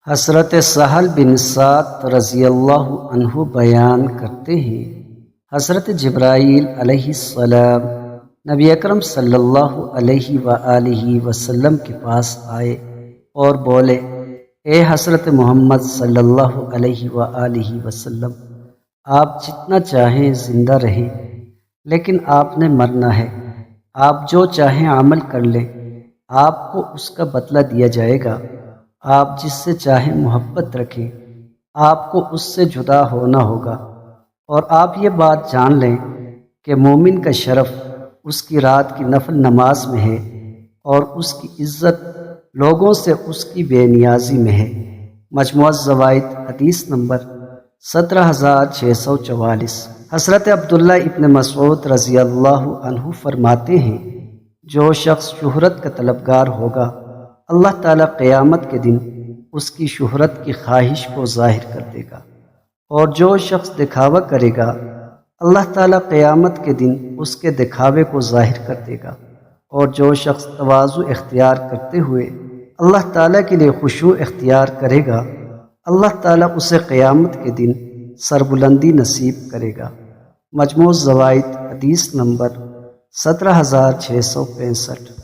حضرت سہل بن سعد رضی اللہ عنہ بیان کرتے ہیں، حضرت جبرائیل علیہ السلام نبی اکرم صلی اللہ علیہ وآلہ وسلم کے پاس آئے اور بولے، اے حضرت محمد صلی اللہ علیہ وآلہ وسلم، آپ جتنا چاہیں زندہ رہیں، لیکن آپ نے مرنا ہے۔ آپ جو چاہیں عمل کر لیں، آپ کو اس کا بدلہ دیا جائے گا۔ آپ جس سے چاہیں محبت رکھیں، آپ کو اس سے جدا ہونا ہوگا۔ اور آپ یہ بات جان لیں کہ مومن کا شرف اس کی رات کی نفل نماز میں ہے، اور اس کی عزت لوگوں سے اس کی بے نیازی میں ہے۔ مجموعہ زوائد حدیث نمبر 17644۔ حضرت عبداللہ ابن مسعود رضی اللہ عنہ فرماتے ہیں، جو شخص شہرت کا طلبگار ہوگا، اللہ تعالیٰ قیامت کے دن اس کی شہرت کی خواہش کو ظاہر کر دے گا، اور جو شخص دکھاوا کرے گا، اللہ تعالیٰ قیامت کے دن اس کے دکھاوے کو ظاہر کر دے گا، اور جو شخص تواضع اختیار کرتے ہوئے اللہ تعالیٰ کے لیے خشوع اختیار کرے گا، اللہ تعالیٰ اسے قیامت کے دن سربلندی نصیب کرے گا۔ مجموع زوائد حدیث نمبر 17665۔